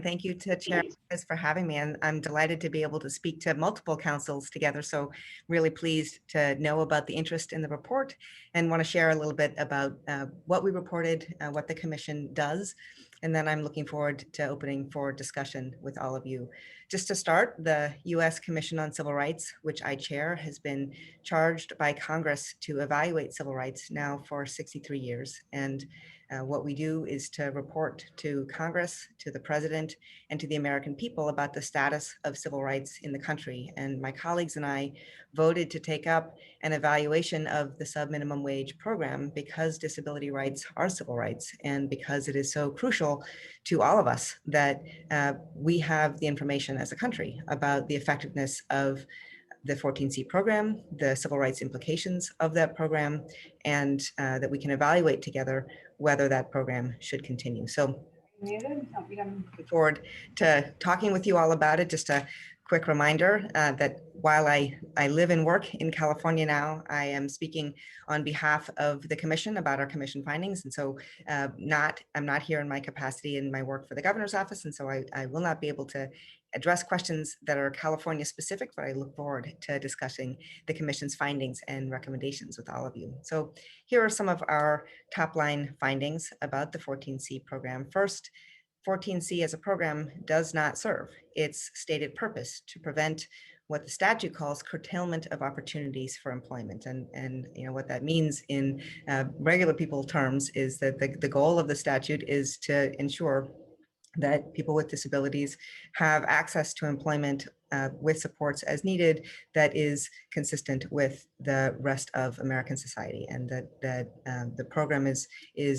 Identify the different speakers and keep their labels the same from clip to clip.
Speaker 1: Thank you to Chair Perez for having me, and I'm delighted to be able to speak to multiple councils together. So really pleased to know about the interest in the report and want to share a little bit about what we reported, what the Commission does, and then I'm looking forward to opening for discussion with all of you. Just to start, the U.S. Commission on Civil Rights, which I chair, has been charged by Congress to evaluate civil rights now for 63 years. And what we do is to report to Congress, to the President, and to the American people about the status of civil rights in the country. And my colleagues and I voted to take up an evaluation of the subminimum wage program because disability rights are civil rights and because it is so crucial to all of us that we have the information as a country about the effectiveness of the 14C program, the civil rights implications of that program, and that we can evaluate together whether that program should continue. So looking forward to talking with you all about it. Just a quick reminder that while I live and work in California now, I am speaking on behalf of the Commission about our Commission findings. And so I'm not here in my capacity in my work for the Governor's Office. And so I will not be able to address questions that are California specific, but I look forward to discussing the Commission's findings and recommendations with all of you. So here are some of our top line findings about the 14C program. First, 14C as a program does not serve its stated purpose to prevent what the statute calls curtailment of opportunities for employment. And you know what that means in regular people terms is that the goal of the statute is to ensure that people with disabilities have access to employment with supports as needed that is consistent with the rest of American society, and that the program is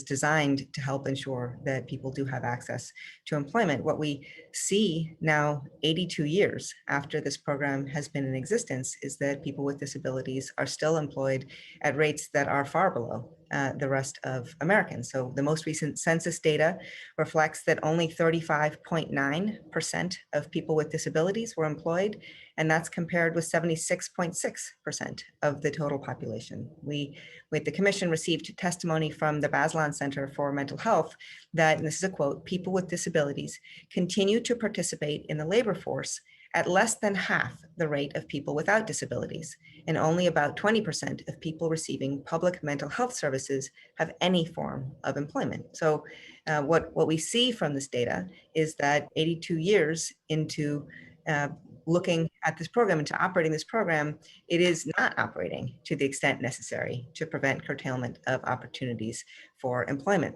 Speaker 1: designed to help ensure that people do have access to employment. What we see now, 82 years after this program has been in existence, is that people with disabilities are still employed at rates that are far below the rest of Americans. So the most recent census data reflects that only 35.9% of people with disabilities were employed, and that's compared with 76.6% of the total population. We, with the Commission, received testimony from the Bazelon Center for Mental Health that, and this is a quote, people with disabilities continue to participate in the labor force at less than half the rate of people without disabilities, and only about 20% of people receiving public mental health services have any form of employment. So what we see from this data is that 82 years into looking at this program, into operating this program, it is not operating to the extent necessary to prevent curtailment of opportunities for employment.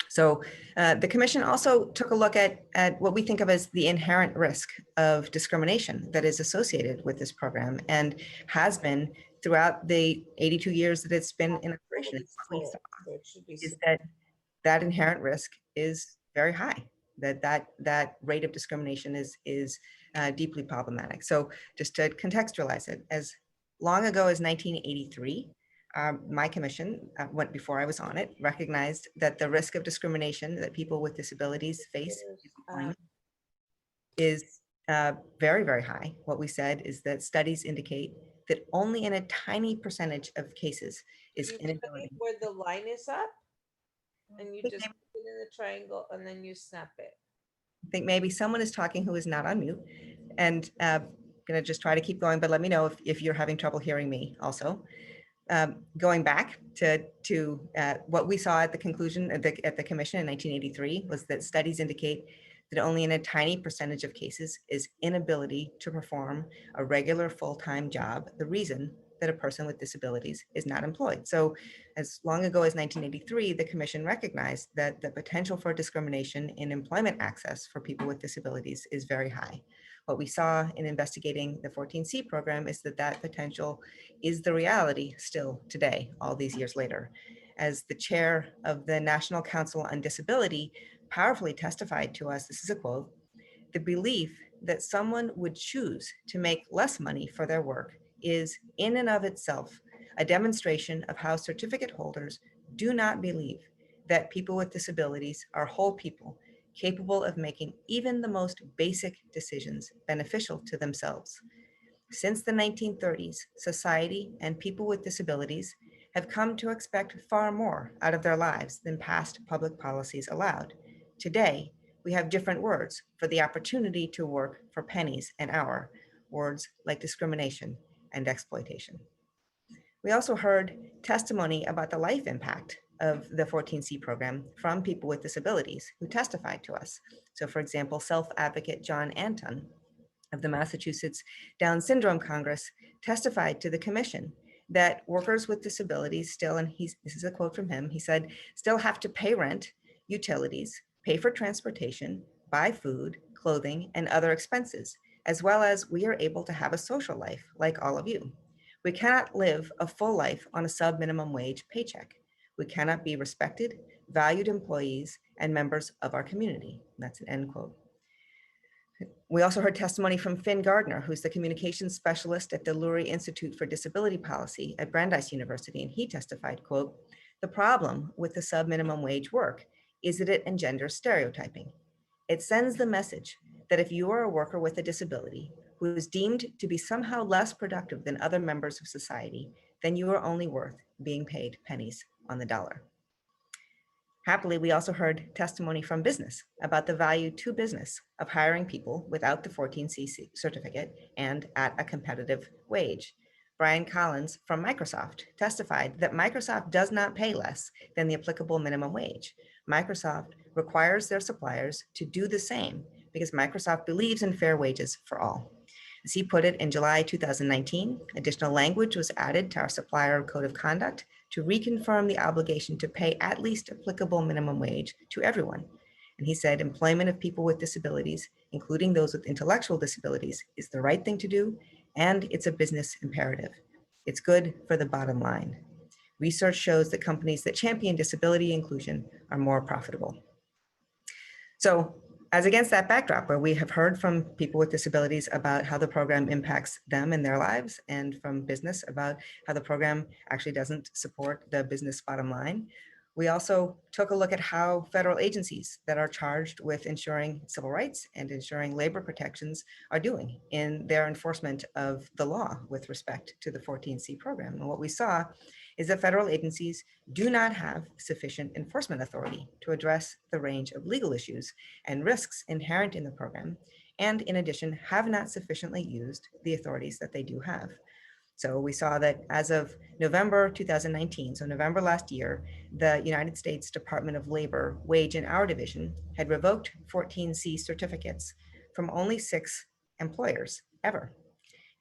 Speaker 1: So the Commission also took a look at what we think of as the inherent risk of discrimination that is associated with this program and has been throughout the 82 years that it's been in operation. Is that inherent risk is very high, that rate of discrimination is deeply problematic. So just to contextualize it, as long ago as 1983, my commission, before I was on it, recognized that the risk of discrimination that people with disabilities face is very, very high. What we said is that studies indicate that only in a tiny percentage of cases is inability.
Speaker 2: Where the line is up, and you just put it in the triangle, and then you snap it.
Speaker 1: I think maybe someone is talking who is not on mute, and I'm gonna just try to keep going, but let me know if you're having trouble hearing me also. Going back to what we saw at the conclusion at the Commission in 1983 was that studies indicate that only in a tiny percentage of cases is inability to perform a regular full-time job the reason that a person with disabilities is not employed. So as long ago as 1983, the Commission recognized that the potential for discrimination in employment access for people with disabilities is very high. What we saw in investigating the 14C program is that potential is the reality still today, all these years later. As the chair of the National Council on Disability powerfully testified to us, this is a quote, "The belief that someone would choose to make less money for their work is in and of itself a demonstration of how certificate holders do not believe that people with disabilities are whole people capable of making even the most basic decisions beneficial to themselves. Since the 1930s, society and people with disabilities have come to expect far more out of their lives than past public policies allowed. Today, we have different words for the opportunity to work for pennies an hour, words like discrimination and exploitation. We also heard testimony about the life impact of the 14C program from people with disabilities who testified to us. So for example, self-advocate John Anton of the Massachusetts Down Syndrome Congress testified to the commission that workers with disabilities still, and this is a quote from him, he said, still have to pay rent, utilities, pay for transportation, buy food, clothing, and other expenses, as well as we are able to have a social life like all of you. We cannot live a full life on a sub-minimum wage paycheck. We cannot be respected, valued employees, and members of our community. That's an end quote. We also heard testimony from Finn Gardner, who's the communications specialist at the Lurie Institute for Disability Policy at Brandeis University, and he testified, quote, "The problem with the sub-minimum wage work is that it engenders stereotyping. It sends the message that if you are a worker with a disability who is deemed to be somehow less productive than other members of society, then you are only worth being paid pennies on the dollar." Happily, we also heard testimony from business about the value to business of hiring people without the 14C certificate and at a competitive wage. Brian Collins from Microsoft testified that Microsoft does not pay less than the applicable minimum wage. Microsoft requires their suppliers to do the same because Microsoft believes in fair wages for all. As he put it, in July 2019, additional language was added to our supplier code of conduct to reconfirm the obligation to pay at least applicable minimum wage to everyone. And he said, employment of people with disabilities, including those with intellectual disabilities, is the right thing to do, and it's a business imperative. It's good for the bottom line. Research shows that companies that champion disability inclusion are more profitable. So, as against that backdrop, where we have heard from people with disabilities about how the program impacts them in their lives, and from business about how the program actually doesn't support the business bottom line, we also took a look at how federal agencies that are charged with ensuring civil rights and ensuring labor protections are doing in their enforcement of the law with respect to the 14C program. And what we saw is that federal agencies do not have sufficient enforcement authority to address the range of legal issues and risks inherent in the program, and in addition, have not sufficiently used the authorities that they do have. So we saw that as of November 2019, so November last year, the United States Department of Labor Wage and Hour Division had revoked 14C certificates from only 6 employers ever.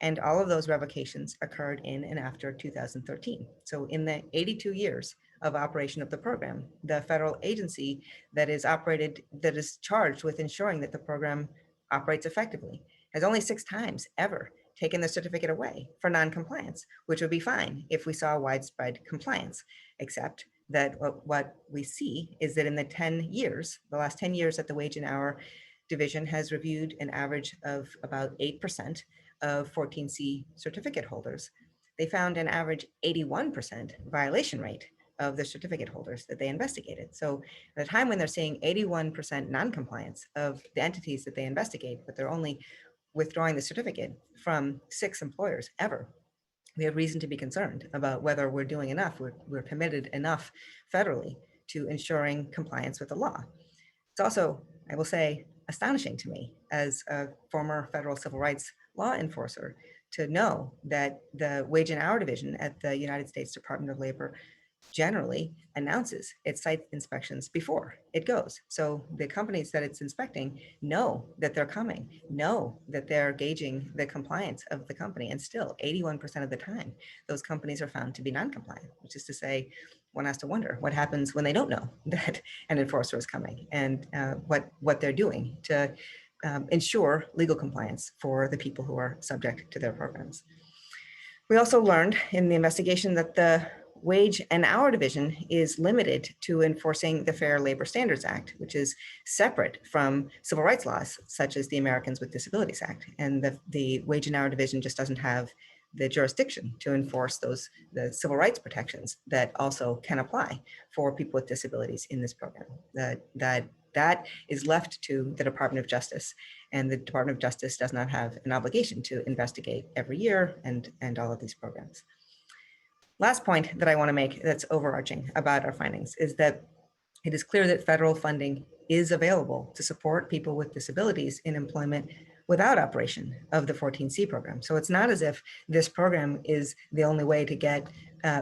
Speaker 1: And all of those revocations occurred in and after 2013. So in the 82 years of operation of the program, the federal agency that is charged with ensuring that the program operates effectively has only 6 times ever taken the certificate away for non-compliance, which would be fine if we saw widespread compliance, except that what we see is that in the last 10 years that the Wage and Hour Division has reviewed an average of about 8% of 14C certificate holders, they found an average 81% violation rate of the certificate holders that they investigated. So at a time when they're seeing 81% non-compliance of the entities that they investigate, but they're only withdrawing the certificate from 6 employers ever, we have reason to be concerned about whether we're doing enough, we're committed enough federally to ensuring compliance with the law. It's also, I will say, astonishing to me as a former federal civil rights law enforcer to know that the Wage and Hour Division at the United States Department of Labor generally announces its site inspections before it goes. So the companies that it's inspecting know that they're coming, know that they're gauging the compliance of the company, and still 81% of the time, those companies are found to be non-compliant, which is to say, one has to wonder what happens when they don't know that an enforcer is coming, and what they're doing to ensure legal compliance for the people who are subject to their programs. We also learned in the investigation that the Wage and Hour Division is limited to enforcing the Fair Labor Standards Act, which is separate from civil rights laws, such as the Americans with Disabilities Act. And the Wage and Hour Division just doesn't have the jurisdiction to enforce the civil rights protections that also can apply for people with disabilities in this program. That is left to the Department of Justice, and the Department of Justice does not have an obligation to investigate every year and all of these programs. Last point that I want to make that's overarching about our findings is that it is clear that federal funding is available to support people with disabilities in employment without operation of the 14C program. So it's not as if this program is the only way to get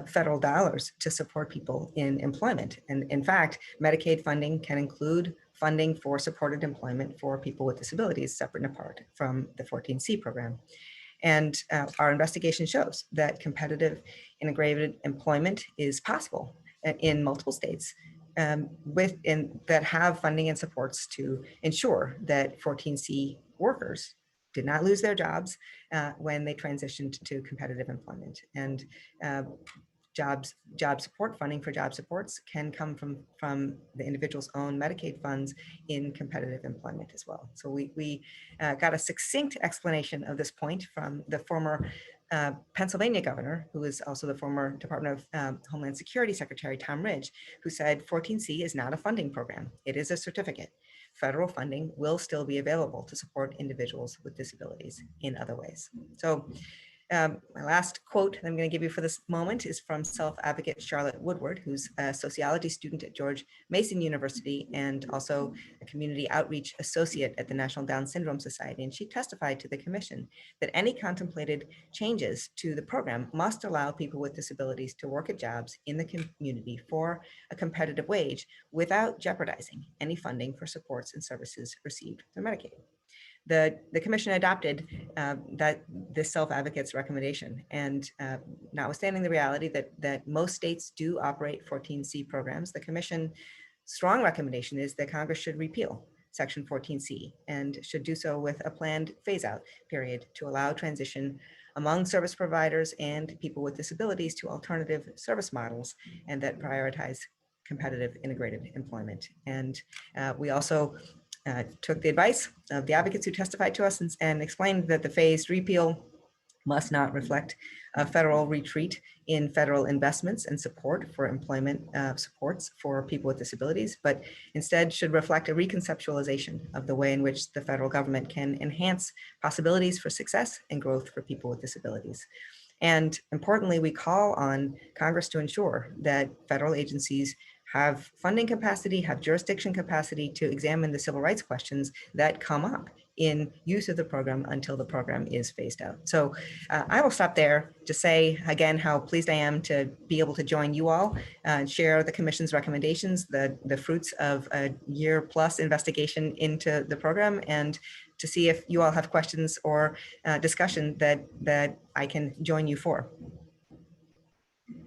Speaker 1: federal dollars to support people in employment. And in fact, Medicaid funding can include funding for supported employment for people with disabilities, separate and apart from the 14C program. And our investigation shows that competitive integrated employment is possible in multiple states that have funding and supports to ensure that 14C workers did not lose their jobs when they transitioned to competitive employment. And job support funding for job supports can come from the individual's own Medicaid funds in competitive employment as well. So we got a succinct explanation of this point from the former Pennsylvania governor, who is also the former Department of Homeland Security Secretary, Tom Ridge, who said 14C is not a funding program. It is a certificate. Federal funding will still be available to support individuals with disabilities in other ways. So my last quote that I'm going to give you for this moment is from self-advocate Charlotte Woodward, who's a sociology student at George Mason University and also a community outreach associate at the National Down Syndrome Society. And she testified to the commission that any contemplated changes to the program must allow people with disabilities to work at jobs in the community for a competitive wage without jeopardizing any funding for supports and services received through Medicaid. The commission adopted this self-advocate's recommendation, and notwithstanding the reality that most states do operate 14C programs, the commission's strong recommendation is that Congress should repeal Section 14C and should do so with a planned phase-out period to allow transition among service providers and people with disabilities to alternative service models and that prioritize competitive integrated employment. And we also took the advice of the advocates who testified to us and explained that the phased repeal must not reflect a federal retreat in federal investments and support for employment supports for people with disabilities, but instead should reflect a reconceptualization of the way in which the federal government can enhance possibilities for success and growth for people with disabilities. And importantly, we call on Congress to ensure that federal agencies have funding capacity, have jurisdiction capacity to examine the civil rights questions that come up in use of the program until the program is phased out. So I will stop there to say again how pleased I am to be able to join you all and share the commission's recommendations, the fruits of a year-plus investigation into the program, and to see if you all have questions or discussion that I can join you for.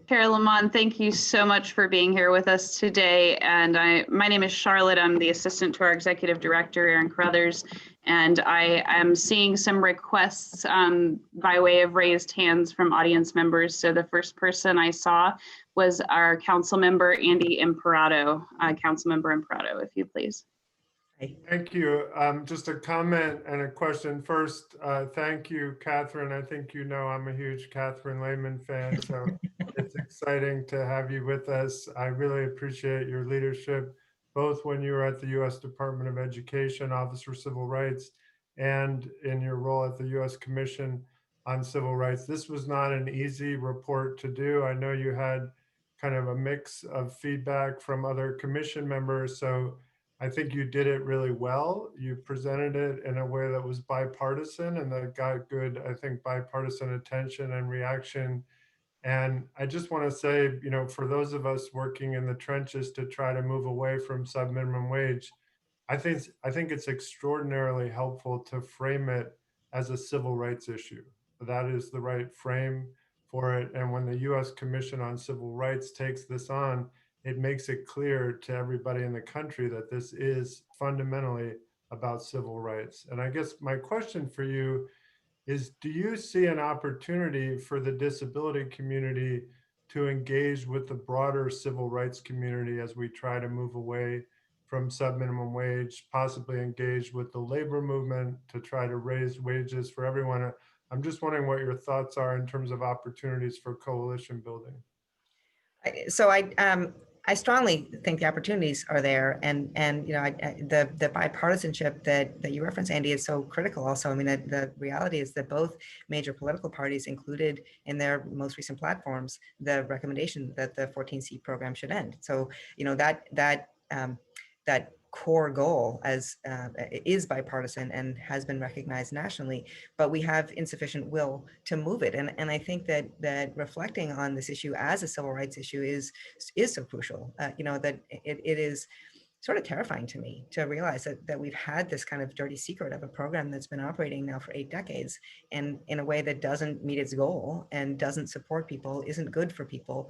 Speaker 3: Chair Lhamon, thank you so much for being here with us today. And my name is Charlotte. I'm the assistant to our executive director, Aaron Carruthers, and I am seeing some requests by way of raised hands from audience members. So the first person I saw was our council member, Andy Imparato. Councilmember Imparato, if you please.
Speaker 4: Thank you. Just a comment and a question. First, thank you, Catherine. I think you know I'm a huge Catherine Lhamon fan, so it's exciting to have you with us. I really appreciate your leadership, both when you were at the U.S. Department of Education, Office for Civil Rights, and in your role at the U.S. Commission on Civil Rights. This was not an easy report to do. I know you had kind of a mix of feedback from other commission members, so I think you did it really well. You presented it in a way that was bipartisan and that got good, I think, bipartisan attention and reaction. And I just want to say, you know, for those of us working in the trenches to try to move away from subminimum wage, I think it's extraordinarily helpful to frame it as a civil rights issue. That is the right frame for it. And when the U.S. Commission on Civil Rights takes this on, it makes it clear to everybody in the country that this is fundamentally about civil rights. And I guess my question for you is, do you see an opportunity for the disability community to engage with the broader civil rights community as we try to move away from subminimum wage, possibly engage with the labor movement to try to raise wages for everyone? I'm just wondering what your thoughts are in terms of opportunities for coalition building.
Speaker 1: So I strongly think the opportunities are there, and you know, the bipartisanship that you reference, Andy, is so critical. Also, I mean, the reality is that both major political parties included in their most recent platforms the recommendation that the 14C program should end. So, you know, that that core goal as is bipartisan and has been recognized nationally, but we have insufficient will to move it. And I think that reflecting on this issue as a civil rights issue is so crucial. That it is sort of terrifying to me to realize that we've had this kind of dirty secret of a program that's been operating now for 8 decades and in a way that doesn't meet its goal and doesn't support people, isn't good for people.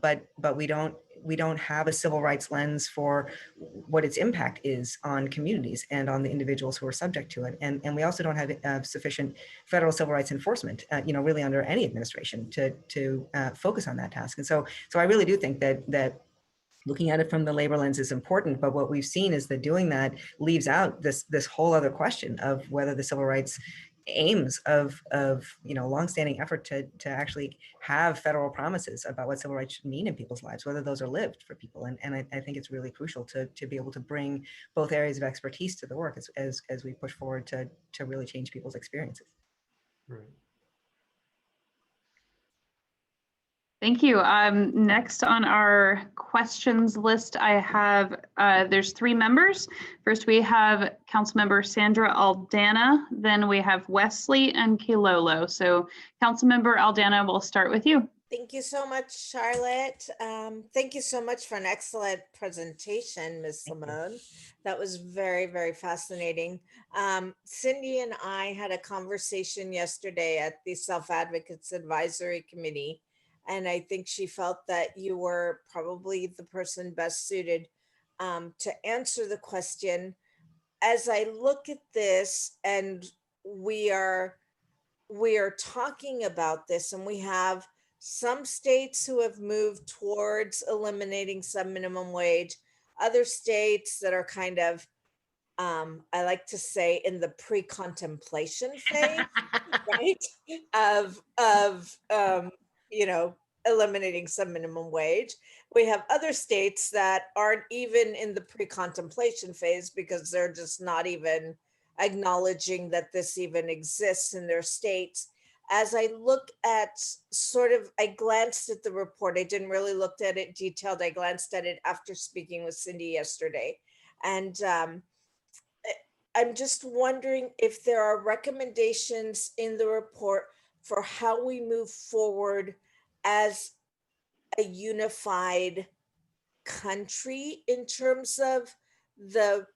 Speaker 1: But we don't have a civil rights lens for what its impact is on communities and on the individuals who are subject to it. And we also don't have sufficient federal civil rights enforcement, really under any administration to focus on that task. And so I really do think that looking at it from the labor lens is important, but what we've seen is that doing that leaves out this whole other question of whether the civil rights aims of longstanding effort to actually have federal promises about what civil rights should mean in people's lives, whether those are lived for people. And I think it's really crucial to be able to bring both areas of expertise to the work as we push forward to really change people's experiences.
Speaker 4: Right.
Speaker 3: Thank you. Next on our questions list, I have, there's 3 members. First, we have Councilmember Sandra Aldana, then we have Wesley and Kilolo. So Councilmember Aldana, we'll start with you.
Speaker 2: Thank you so much, Charlotte. Thank you so much for an excellent presentation, Ms. Lhamon. That was very, very fascinating. Cindy and I had a conversation yesterday at the Self Advocates Advisory Committee, and I think she felt that you were probably the person best suited to answer the question. As I look at this, and we are talking about this, and we have some states who have moved towards eliminating subminimum wage, other states that are kind of, I like to say, in the pre-contemplation phase, right? Of eliminating subminimum wage. We have other states that aren't even in the pre-contemplation phase because they're just not even acknowledging that this even exists in their states. As I look at I glanced at the report. I didn't really look at it detailed. I glanced at it after speaking with Cindy yesterday. And I'm just wondering if there are recommendations in the report for how we move forward as a unified country in terms of the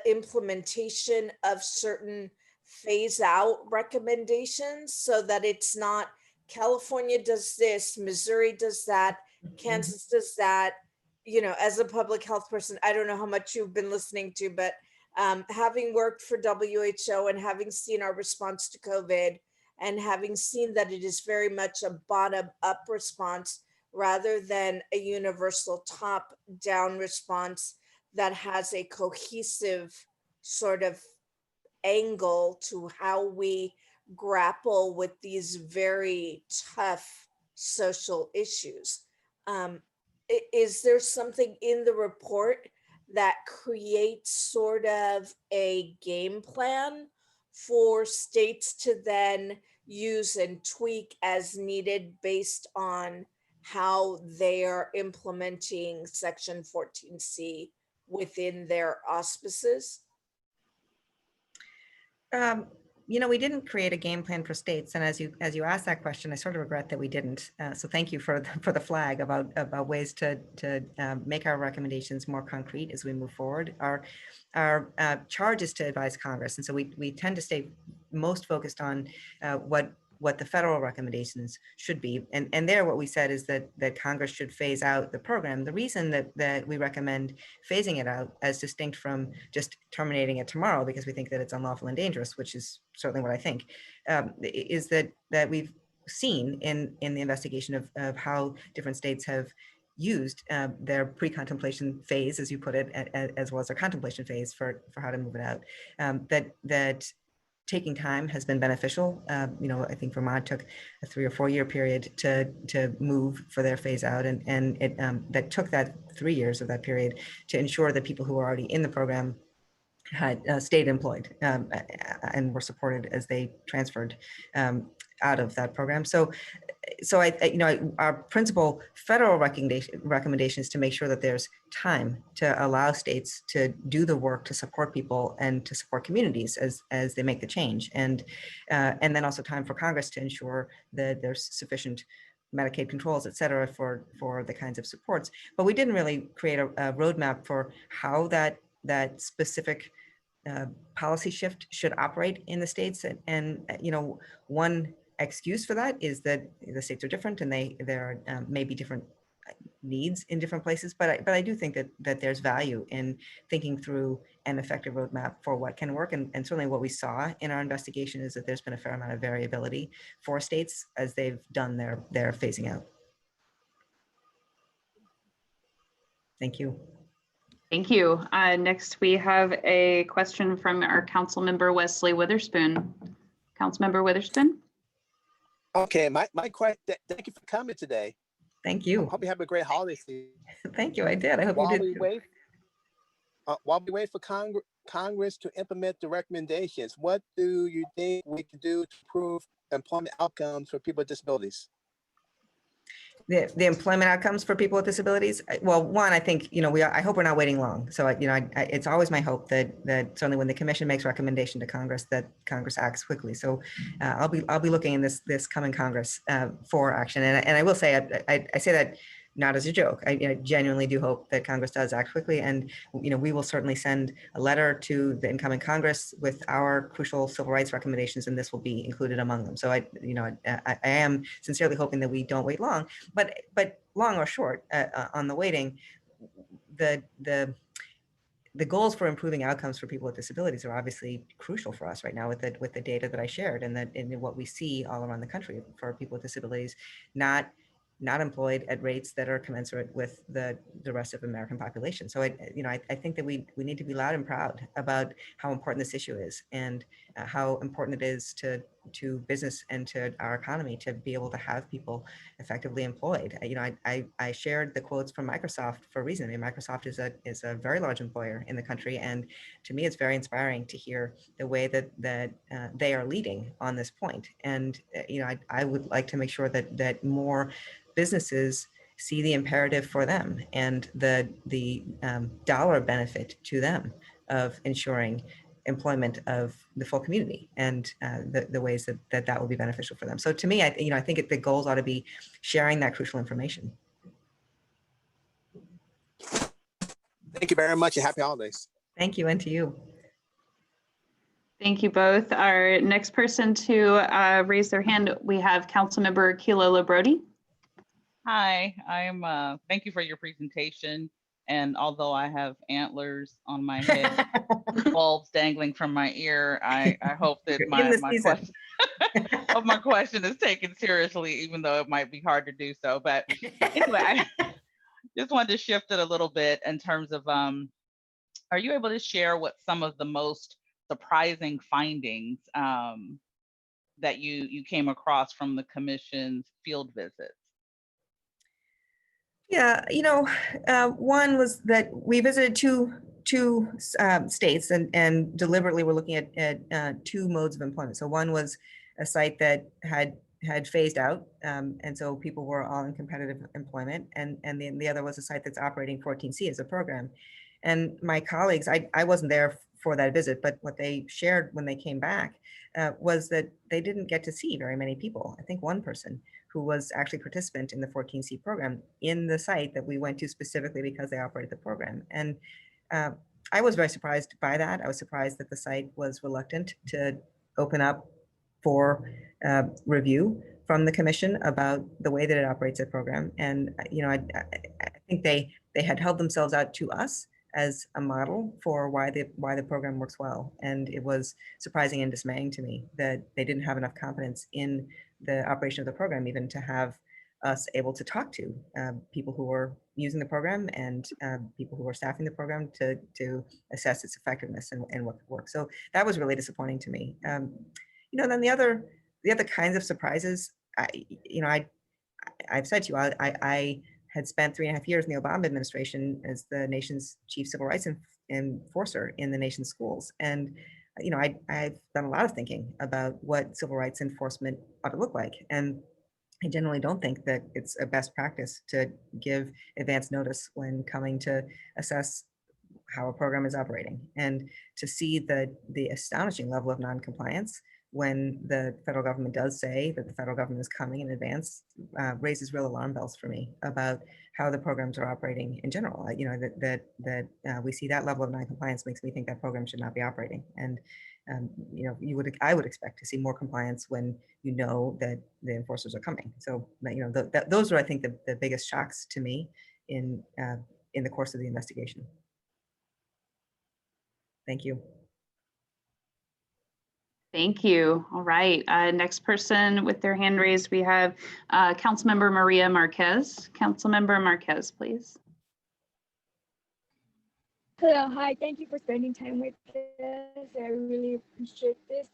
Speaker 2: implementation of certain phase out recommendations, so that it's not California does this, Missouri does that, Kansas does that. As a public health person, I don't know how much you've been listening to, but having worked for WHO and having seen our response to COVID, and having seen that it is very much a bottom-up response rather than a universal top-down response that has a cohesive sort of angle to how we grapple with these very tough social issues. Is there something in the report that creates sort of a game plan for states to then use and tweak as needed based on how they are implementing Section 14C within their auspices?
Speaker 1: We didn't create a game plan for states, and as you asked that question, I sort of regret that we didn't. So thank you for the flag about ways to make our recommendations more concrete as we move forward. Our charge is to advise Congress, and so we tend to stay most focused on what the federal recommendations should be. And there, what we said is that Congress should phase out the program. The reason that we recommend phasing it out, as distinct from just terminating it tomorrow because we think that it's unlawful and dangerous, which is certainly what I think, is that we've seen in the investigation of how different states have used their pre-contemplation phase, as you put it, as well as their contemplation phase for how to move it out, that taking time has been beneficial. I think Vermont took a 3 or 4 year period to move for their phase out, and it that took that 3 years of that period to ensure that people who were already in the program had stayed employed and were supported as they transferred out of that program. So so our principal federal recommendation is to make sure that there's time to allow states to do the work to support people and to support communities as they make the change, and then also time for Congress to ensure that there's sufficient Medicaid controls, et cetera, for the kinds of supports. But we didn't really create a roadmap for how that specific policy shift should operate in the states. And one excuse for that is that the states are different and there are maybe different needs in different places. But I do think that there's value in thinking through an effective roadmap for what can work. And certainly what we saw in our investigation is that there's been a fair amount of variability for states as they've done their phasing out. Thank you.
Speaker 3: Thank you. Next, we have a question from our council member, Wesley Witherspoon. Councilmember Witherspoon.
Speaker 5: Okay, my question, thank you for coming today.
Speaker 1: Thank you.
Speaker 5: Hope you have a great holiday season.
Speaker 1: Thank you. I did. I hope you did.
Speaker 5: While we wait for Congress to implement the recommendations, what do you think we can do to improve employment outcomes for people with disabilities?
Speaker 1: The employment outcomes for people with disabilities. Well, one, I think, I hope we're not waiting long. So, it's always my hope that certainly when the commission makes recommendation to Congress, that Congress acts quickly. So I'll be looking in this coming Congress for action. And I will say, I say that not as a joke. I genuinely do hope that Congress does act quickly. And, we will certainly send a letter to the incoming Congress with our crucial civil rights recommendations, and this will be included among them. So I am sincerely hoping that we don't wait long, but long or short on the waiting, the goals for improving outcomes for people with disabilities are obviously crucial for us right now with the data that I shared, and what we see all around the country for people with disabilities not employed at rates that are commensurate with the rest of the American population. So I think that we need to be loud and proud about how important this issue is, and how important it is to business and to our economy to be able to have people effectively employed. I shared the quotes from Microsoft for a reason. I mean, Microsoft is a very large employer in the country, and to me, it's very inspiring to hear the way that they are leading on this point. And I would like to make sure that more businesses see the imperative for them and the dollar benefit to them of ensuring employment of the full community, and the ways that will be beneficial for them. So to me, I think the goals ought to be sharing that crucial information.
Speaker 5: Thank you very much and happy holidays.
Speaker 1: Thank you, and to you.
Speaker 3: Thank you both. Our next person to raise their hand, we have Councilmember Keila Brody.
Speaker 6: Hi, thank you for your presentation. And although I have antlers on my head, bulbs dangling from my ear, I hope that my question is taken seriously, even though it might be hard to do so. But anyway, I just wanted to shift it a little bit in terms of, are you able to share what some of the most surprising findings that you came across from the commission's field visits?
Speaker 1: Yeah, one was that we visited two states and deliberately we're looking at two modes of employment. So one was a site that had phased out, and so people were all in competitive employment, and then the other was a site that's operating 14C as a program. And my colleagues, I wasn't there for that visit, but what they shared when they came back was that they didn't get to see very many people. I think one person who was actually a participant in the 14C program in the site that we went to specifically because they operated the program. And I was very surprised by that. I was surprised that the site was reluctant to open up for review from the commission about the way that it operates their program. And I think they had held themselves out to us as a model for why the program works well. And it was surprising and dismaying to me that they didn't have enough confidence in the operation of the program even to have us able to talk to people who were using the program and people who were staffing the program to assess its effectiveness and what could work. So that was really disappointing to me. Then the other kinds of surprises, I've said to you, I had spent 3.5 years in the Obama administration as the nation's chief civil rights enforcer in the nation's schools. And I've done a lot of thinking about what civil rights enforcement ought to look like. And I generally don't think that it's a best practice to give advance notice when coming to assess how a program is operating, and to see the astonishing level of non-compliance when the federal government does say that the federal government is coming in advance raises real alarm bells for me about how the programs are operating in general. You know, that we see that level of non-compliance makes me think that program should not be operating. And you know, I would expect to see more compliance when you know that the enforcers are coming. So you know, those are, I think, the biggest shocks to me in the course of the investigation. Thank you.
Speaker 3: Thank you. All right. Next person with their hand raised, we have Councilmember Maria Marquez. Councilmember Marquez, please.
Speaker 7: Hello, hi. Thank you for spending time with us. I really appreciate this.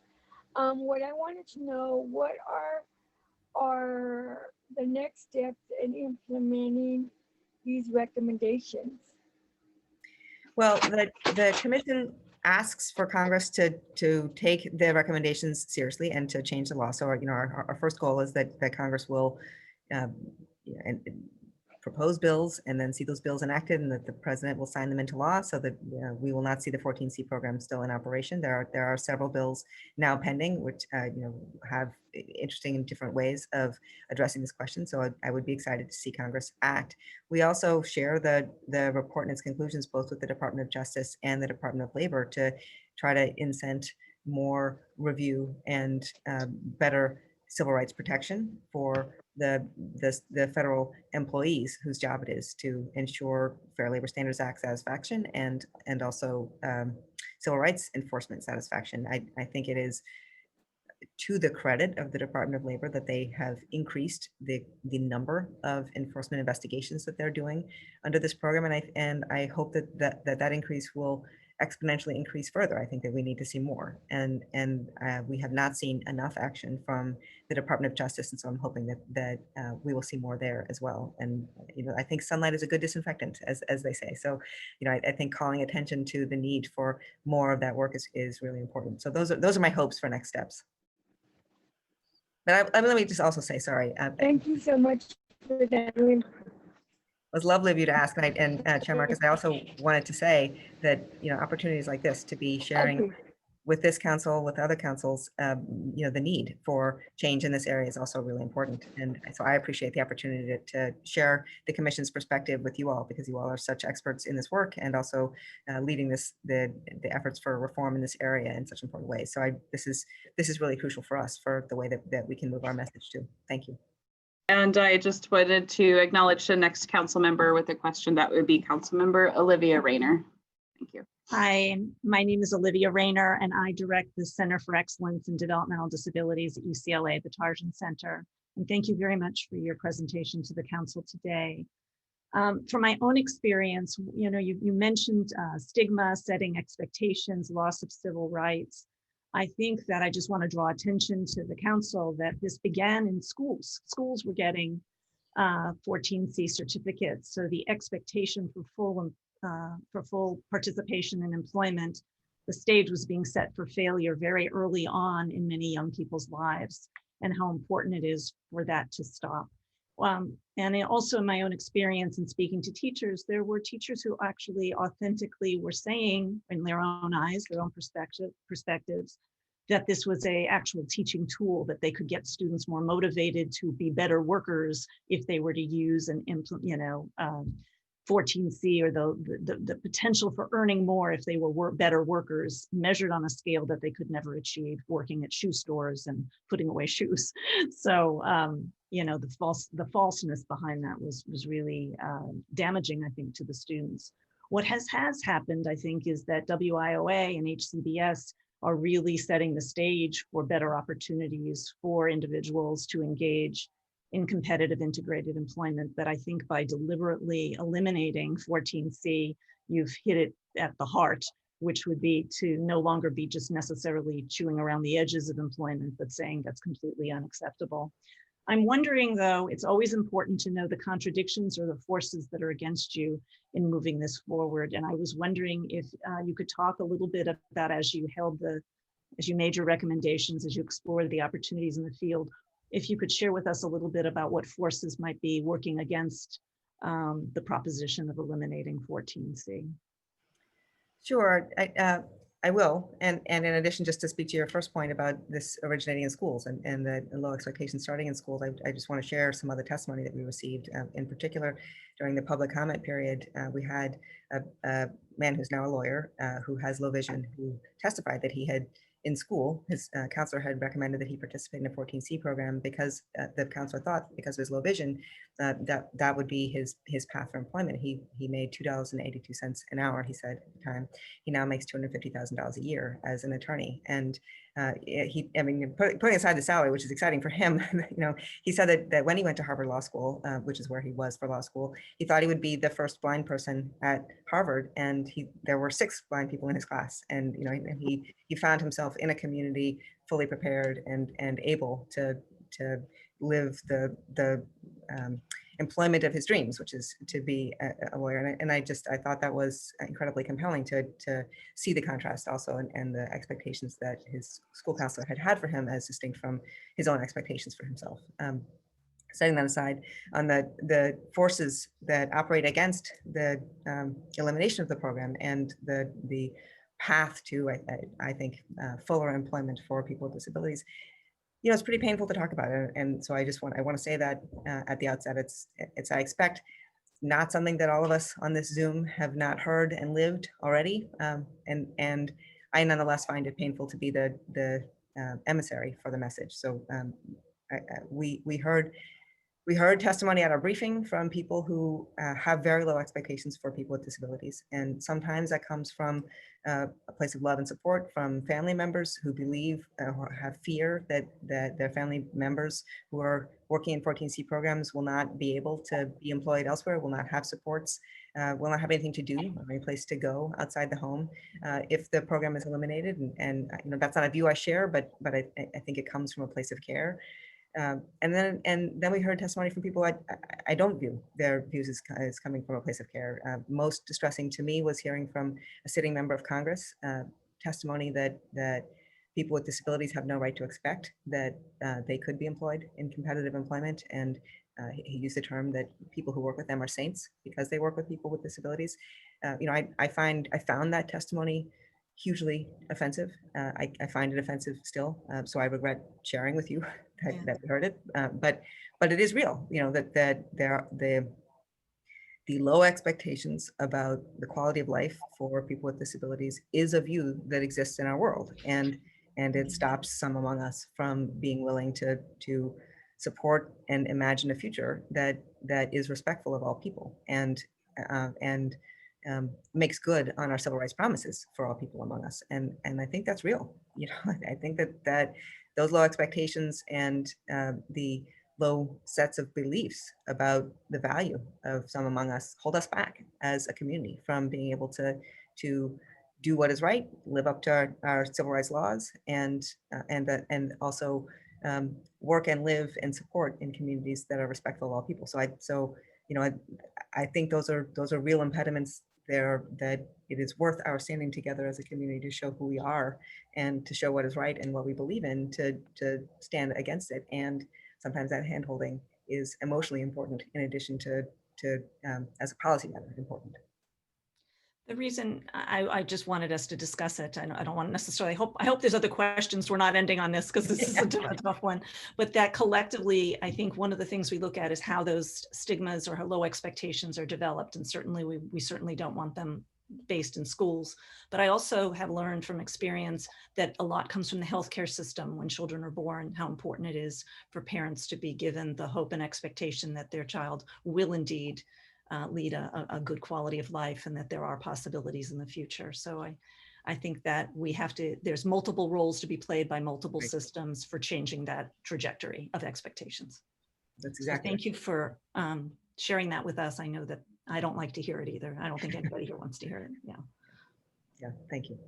Speaker 7: What I wanted to know, what are the next steps in implementing these recommendations?
Speaker 1: Well, the commission asks for Congress to take the recommendations seriously and to change the law. So, you know, our first goal is that Congress will propose bills and then see those bills enacted, and that the president will sign them into law, so that we will not see the 14C program still in operation. There are several bills now pending, which you know, have interesting and different ways of addressing this question. So I would be excited to see Congress act. We also share the report and its conclusions both with the Department of Justice and the Department of Labor to try to incent more review and better civil rights protection for the federal employees whose job it is to ensure Fair Labor Standards Act satisfaction and also civil rights enforcement satisfaction. I think it is to the credit of the Department of Labor that they have increased the number of enforcement investigations that they're doing under this program, and I hope that increase will exponentially increase further. I think that we need to see more, and we have not seen enough action from the Department of Justice, and so I'm hoping that we will see more there as well. And you know, I think sunlight is a good disinfectant, as they say. So, you know, I think calling attention to the need for more of that work is really important. So those are my hopes for next steps. But let me just also say, sorry.
Speaker 7: Thank you so much for that.
Speaker 1: It was lovely of you to ask, and Chair Marcus, I also wanted to say that, you know, opportunities like this to be sharing with this council, with other councils, you know, the need for change in this area is also really important. And so I appreciate the opportunity to share the Commission's perspective with you all, because you all are such experts in this work and also leading the efforts for reform in this area in such important ways. So this is really crucial for us, for the way that we can move our message too. Thank you.
Speaker 3: And I just wanted to acknowledge the next council member with a question. That would be Councilmember Olivia Raynor. Thank you.
Speaker 8: Hi, my name is Olivia Raynor, and I direct the Center for Excellence in Developmental Disabilities at UCLA, the Tarjan Center. And thank you very much for your presentation to the council today. From my own experience, you know, you mentioned stigma, setting expectations, loss of civil rights. I think that I just want to draw attention to the council that this began in schools. Schools were getting 14C certificates. So the expectation for full participation in employment, the stage was being set for failure very early on in many young people's lives, and how important it is for that to stop. And also in my own experience in speaking to teachers, there were teachers who actually authentically were saying in their own eyes, their own perspectives, that this was a actual teaching tool, that they could get students more motivated to be better workers if they were to use and implement, 14C, or the potential for earning more if they were better workers, measured on a scale that they could never achieve working at shoe stores and putting away shoes. So, you know, the falseness behind that was really damaging, I think, to the students. What has happened, I think, is that WIOA and HCBS are really setting the stage for better opportunities for individuals to engage in competitive integrated employment. But I think by deliberately eliminating 14C, you've hit it at the heart, which would be to no longer be just necessarily chewing around the edges of employment, but saying that's completely unacceptable. I'm wondering, though, it's always important to know the contradictions or the forces that are against you in moving this forward. And I was wondering if you could talk a little bit about, as you made your recommendations, as you explored the opportunities in the field, if you could share with us a little bit about what forces might be working against the proposition of eliminating 14C.
Speaker 1: Sure, I will. And in addition, just to speak to your first point about this originating in schools and the low expectations starting in schools, I just want to share some of the testimony that we received. In particular, during the public comment period, we had a man who's now a lawyer who has low vision, who testified that he had in school, his counselor had recommended that he participate in a 14C program because the counselor thought because of his low vision, that would be his path for employment. He made $2.82 an hour, he said at the time. He now makes $250,000 a year as an attorney. And putting aside the salary, which is exciting for him, he said that when he went to Harvard Law School, which is where he was for law school, he thought he would be the first blind person at Harvard, and there were 6 blind people in his class, and he found himself in a community fully prepared and able to live the employment of his dreams, which is to be a lawyer. And I thought that was incredibly compelling to see the contrast also and the expectations that his school counselor had for him as distinct from his own expectations for himself. Setting that aside, on the forces that operate against the elimination of the program and the path to, I think, fuller employment for people with disabilities, it's pretty painful to talk about it. And so I want to say that at the outset, it's I expect not something that all of us on this Zoom have not heard and lived already. And I nonetheless find it painful to be the emissary for the message. So we heard testimony at our briefing from people who have very low expectations for people with disabilities. And sometimes that comes from a place of love and support from family members who believe or have fear that their family members who are working in 14C programs will not be able to be employed elsewhere, will not have supports, will not have anything to do or any place to go outside the home if the program is eliminated. And that's not a view I share, but I think it comes from a place of care. And then we heard testimony from people I don't view their views as coming from a place of care. Most distressing to me was hearing from a sitting member of Congress testimony that people with disabilities have no right to expect that they could be employed in competitive employment. And he used the term that people who work with them are saints because they work with people with disabilities. I found that testimony hugely offensive. I find it offensive still. So I regret sharing with you that we heard it. But it is real, that the low expectations about the quality of life for people with disabilities is a view that exists in our world. And it stops some among us from being willing to support and imagine a future that is respectful of all people and makes good on our civil rights promises for all people among us. And I think that's real. I think that those low expectations and the low sets of beliefs about the value of some among us hold us back as a community from being able to do what is right, live up to our civil rights laws, and also work and live and support in communities that are respectful of all people. I think those are real impediments there, that it is worth our standing together as a community to show who we are and to show what is right and what we believe in, to stand against it. And sometimes that handholding is emotionally important in addition to as a policy matter important.
Speaker 8: The reason I just wanted us to discuss it, I don't want to necessarily I hope there's other questions. We're not ending on this because this is a tough one, but that collectively, I think one of the things we look at is how those stigmas or how low expectations are developed. And certainly we certainly don't want them based in schools. But I also have learned from experience that a lot comes from the healthcare system when children are born, how important it is for parents to be given the hope and expectation that their child will indeed lead a good quality of life and that there are possibilities in the future. So I think that there's multiple roles to be played by multiple systems for changing that trajectory of expectations.
Speaker 1: That's exactly.
Speaker 8: So thank you for sharing that with us. I know that I don't like to hear it either. I don't think anybody here wants to hear it.
Speaker 1: Yeah, thank you.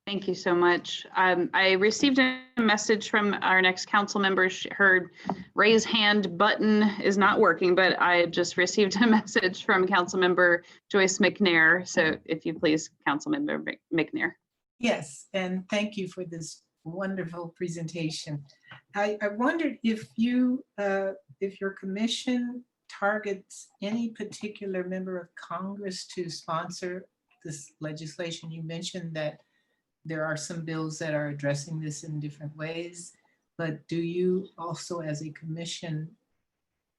Speaker 3: Thank you so much. I received a message from our next council member. Her raise hand button is not working, but I just received a message from Councilmember Joyce McNair. So if you please, Councilmember McNair.
Speaker 9: Yes, and thank you for this wonderful presentation. I wondered if your commission targets any particular member of Congress to sponsor this legislation. You mentioned that there are some bills that are addressing this in different ways, but do you also as a commission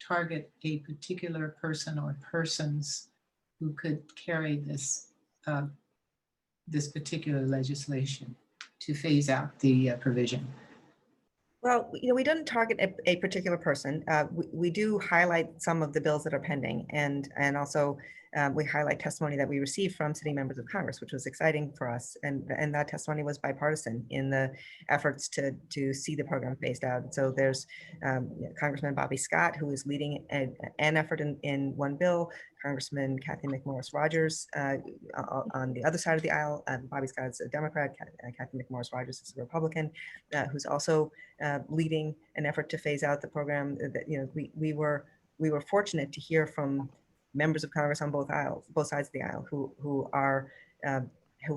Speaker 9: target a particular person or persons who could carry this this particular legislation to phase out the provision?
Speaker 1: Well, we don't target a particular person. We do highlight some of the bills that are pending, and also we highlight testimony that we received from sitting members of Congress, which was exciting for us. And that testimony was bipartisan in the efforts to see the program phased out. So there's Congressman Bobby Scott, who is leading an effort in one bill, Congressman Kathy McMorris Rodgers on the other side of the aisle. Bobby Scott is a Democrat, Kathy McMorris Rodgers is a Republican, who's also leading an effort to phase out the program. That we were fortunate to hear from members of Congress on both sides of the aisle, who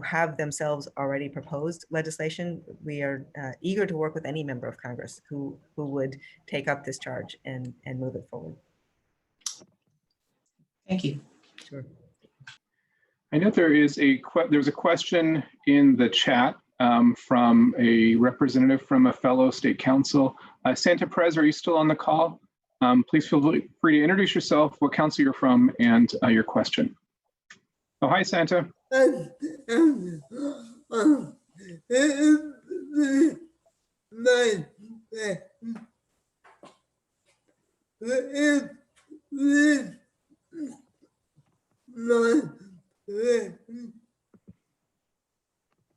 Speaker 1: have themselves already proposed legislation. We are eager to work with any member of Congress who would take up this charge and move it forward.
Speaker 9: Thank you.
Speaker 1: Sure.
Speaker 10: I know there's a question in the chat from a representative from a fellow state council. Santa Perez, are you still on the call? Please feel free to introduce yourself, what council you're from, and your question. Oh, hi, Santa.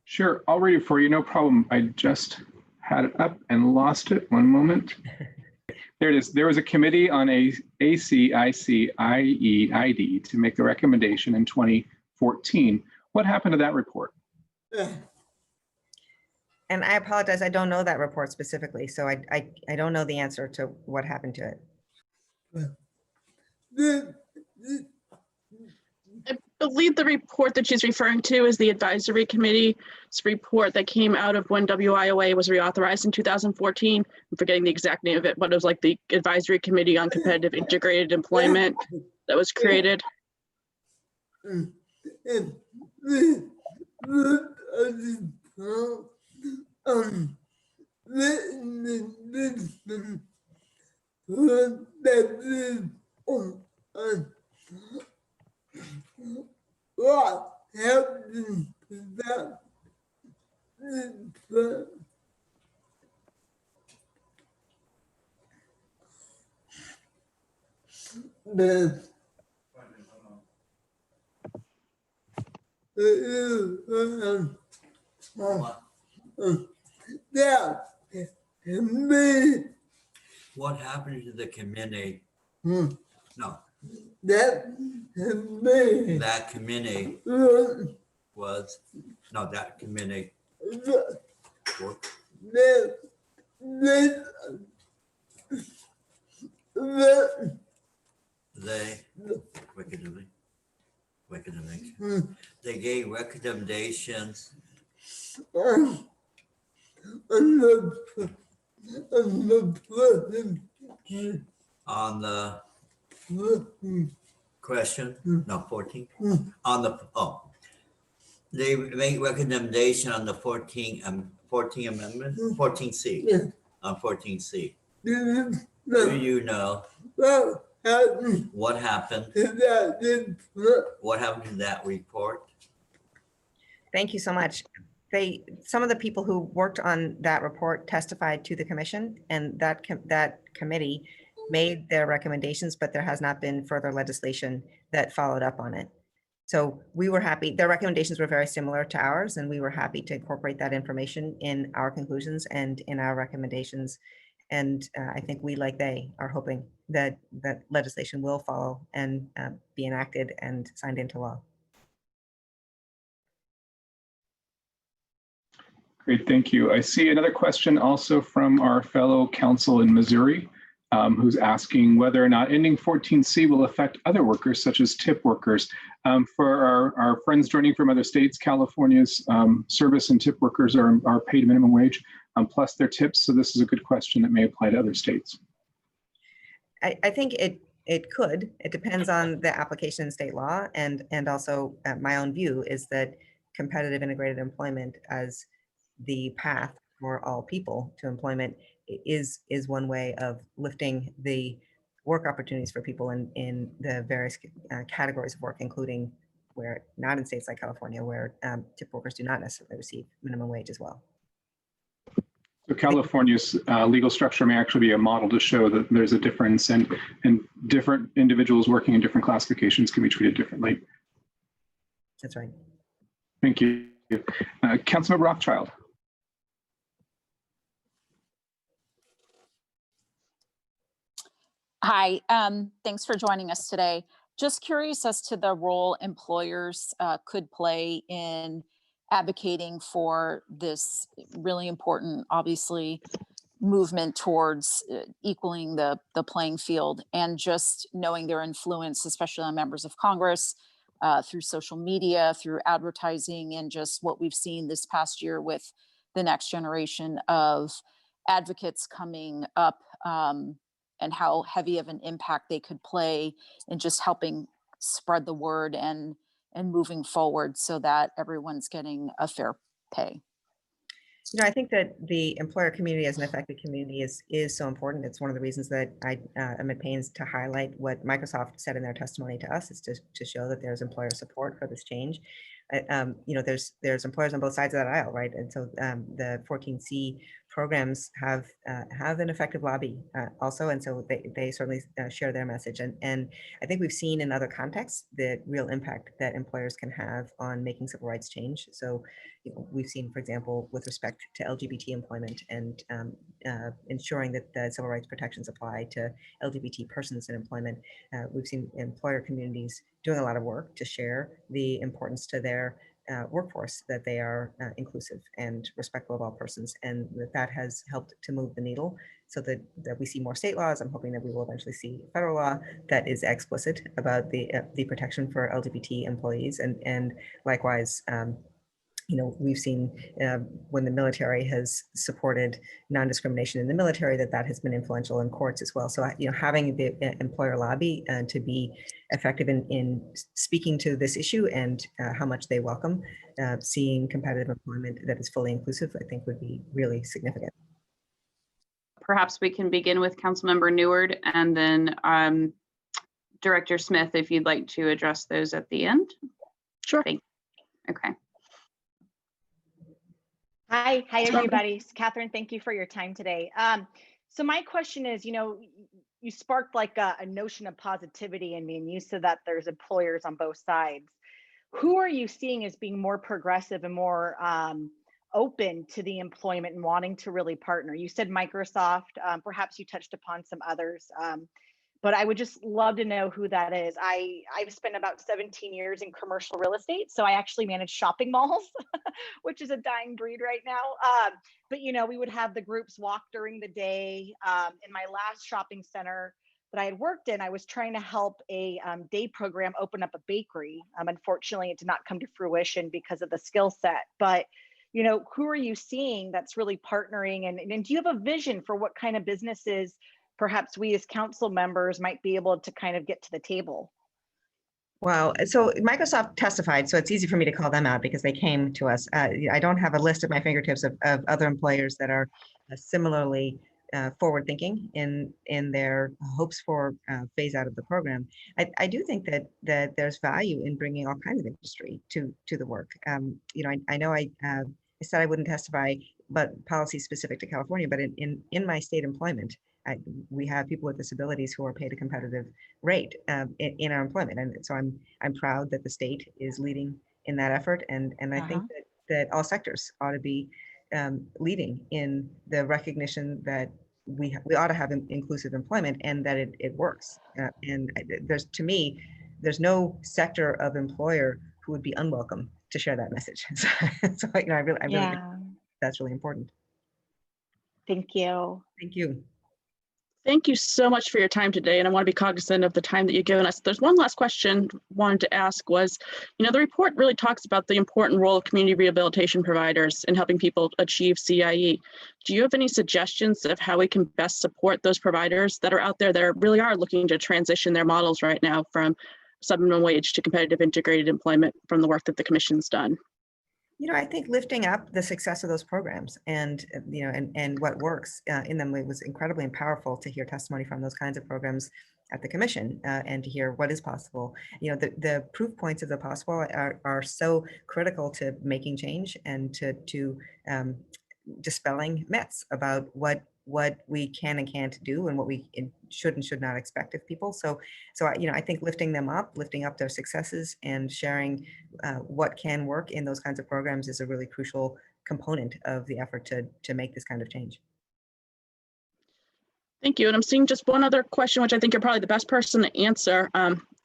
Speaker 10: Sure, I'll read it for you, no problem. I just had it up and lost it. One moment. There it is. There was a committee on ACICIEID to make the recommendation in 2014. What happened to that report?
Speaker 1: And I apologize, I don't know that report specifically, so I don't know the answer to what happened to it.
Speaker 11: I believe the report that she's referring to is the advisory committee's report that came out of when WIOA was reauthorized in 2014. I'm forgetting the exact name of it, but it was like the Advisory Committee on Competitive Integrated Employment that was created.
Speaker 12: What happened to that?
Speaker 13: What happened to the committee? No.
Speaker 12: That
Speaker 13: committee was, no, that committee. They gave recommendations on the question, no, 14, on the, they make recommendation on the 14 amendment, 14C, on 14C. Do you know what happened? What happened to that report?
Speaker 1: Thank you so much. Some of the people who worked on that report testified to the commission, and that committee made their recommendations, but there has not been further legislation that followed up on it. So we were happy. Their recommendations were very similar to ours, and we were happy to incorporate that information in our conclusions and in our recommendations. And I think we, like they, are hoping that legislation will follow and be enacted and signed into law.
Speaker 10: Great, thank you. I see another question also from our fellow council in Missouri. who's asking whether or not ending 14C will affect other workers, such as tip workers. For our friends joining from other states, California's service and tip workers are paid minimum wage plus their tips. So this is a good question that may apply to other states.
Speaker 1: I think it could. It depends on the application in state law, and also my own view is that competitive integrated employment as the path for all people to employment is one way of lifting the work opportunities for people in the various categories of work, including where not in states like California, where tip workers do not necessarily receive minimum wage as well.
Speaker 10: So California's legal structure may actually be a model to show that there's a difference, and different individuals working in different classifications can be treated differently.
Speaker 1: That's right.
Speaker 10: Thank you. Councilmember Rothschild.
Speaker 14: Hi, thanks for joining us today. Just curious as to the role employers could play in advocating for this really important, obviously, movement towards equaling the playing field, and just knowing their influence, especially on members of Congress, through social media, through advertising, and just what we've seen this past year with the next generation of advocates coming up, and how heavy of an impact they could play in just helping spread the word and moving forward so that everyone's getting a fair pay.
Speaker 1: You know, I think that the employer community as an affected community is so important. It's one of the reasons that I am at pains to highlight what Microsoft said in their testimony to us, is to show that there's employer support for this change. You know, there's employers on both sides of that aisle, right? And so the 14C programs have an effective lobby also, and so they certainly share their message. And I think we've seen in other contexts the real impact that employers can have on making civil rights change. So, you know, we've seen, for example, with respect to LGBT employment and ensuring that the civil rights protections apply to LGBT persons in employment, we've seen employer communities doing a lot of work to share the importance to their workforce that they are inclusive and respectful of all persons, and that has helped to move the needle so that we see more state laws. I'm hoping that we will eventually see federal law that is explicit about the protection for LGBT employees, and likewise, you know, we've seen when the military has supported non-discrimination in the military, that has been influential in courts as well. So, you know, having the employer lobby to be effective in speaking to this issue and how much they welcome seeing competitive employment that is fully inclusive, I think would be really significant.
Speaker 3: Perhaps we can begin with Councilmember Neward, and then Director Smith, if you'd like to address those at the end.
Speaker 11: Sure.
Speaker 3: Thank you. Okay.
Speaker 15: Hi everybody. Catherine, thank you for your time today. So my question is, you know, you sparked like a notion of positivity in me, and you said that there's employers on both sides. Who are you seeing as being more progressive and more open to the employment and wanting to really partner? You said Microsoft, perhaps you touched upon some others, but I would just love to know who that is. I've spent about 17 years in commercial real estate, so I actually manage shopping malls, which is a dying breed right now. But you know, we would have the groups walk during the day. In my last shopping center that I had worked in, I was trying to help a day program open up a bakery. Unfortunately, it did not come to fruition because of the skill set. But you know, who are you seeing that's really partnering? And do you have a vision for what kind of businesses perhaps we as council members might be able to kind of get to the table?
Speaker 1: Wow. So Microsoft testified, so it's easy for me to call them out because they came to us. I don't have a list at my fingertips of other employers that are similarly forward thinking in their hopes for phase out of the program. I do think that there's value in bringing all kinds of industry to the work. You know, I know I said I wouldn't testify, but policy specific to California, but in my state employment, we have people with disabilities who are paid a competitive rate in our employment, and so I'm proud that the state is leading in that effort, and I think that all sectors ought to be leading in the recognition that we ought to have inclusive employment and that it works. And to me, there's no sector of employer who would be unwelcome to share that message. So you know, I really think that's really important.
Speaker 15: Thank you.
Speaker 1: Thank you.
Speaker 11: Thank you so much for your time today, and I want to be cognizant of the time that you've given us. There's one last question I wanted to ask was, the report really talks about the important role of community rehabilitation providers in helping people achieve CIE. Do you have any suggestions of how we can best support those providers that are out there that really are looking to transition their models right now from subminimum wage to competitive integrated employment from the work that the Commission's done?
Speaker 1: I think lifting up the success of those programs and, and what works in them, it was incredibly powerful to hear testimony from those kinds of programs at the Commission and to hear what is possible. The proof points of the possible are so critical to making change and to dispelling myths about what we can and can't do and what we should and should not expect of people. So I think lifting up their successes and sharing what can work in those kinds of programs is a really crucial component of the effort to make this kind of change.
Speaker 11: Thank you. And I'm seeing just one other question, which I think you're probably the best person to answer,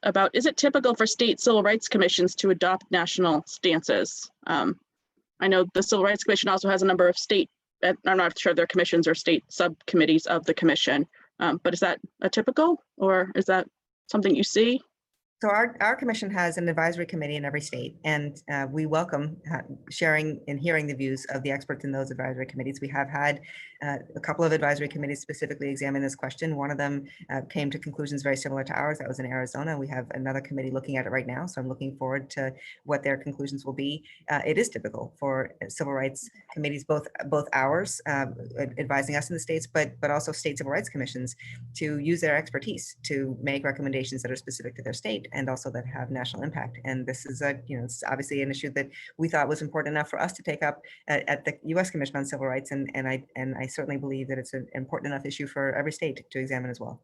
Speaker 11: about, is it typical for state civil rights commissions to adopt national stances? I know the Civil Rights Commission also has a number of state, I'm not sure if they're commissions or state subcommittees of the commission, but is that a typical, or is that something you see?
Speaker 1: So our commission has an advisory committee in every state, and we welcome sharing and hearing the views of the experts in those advisory committees. We have had a couple of advisory committees specifically examine this question. One of them came to conclusions very similar to ours. That was in Arizona. We have another committee looking at it right now, so I'm looking forward to what their conclusions will be. It is typical for civil rights committees, both ours advising us in the states, but also state civil rights commissions, to use their expertise to make recommendations that are specific to their state and also that have national impact. And this is it's obviously an issue that we thought was important enough for us to take up at the U.S. Commission on Civil Rights, and I certainly believe that it's an important enough issue for every state to examine as well.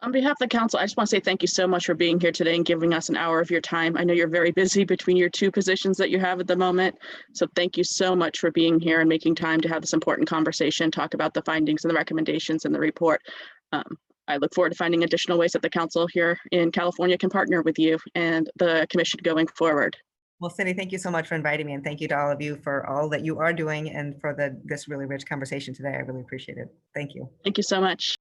Speaker 11: On behalf of the council, I just want to say thank you so much for being here today and giving us an hour of your time. I know you're very busy between your two positions that you have at the moment. So thank you so much for being here and making time to have this important conversation, talk about the findings and the recommendations in the report. I look forward to finding additional ways that the council here in California can partner with you and the commission going forward.
Speaker 1: Well, Cindy, thank you so much for inviting me, and thank you to all of you for all that you are doing and for this really rich conversation today. I really appreciate it. Thank you.
Speaker 11: Thank you so much.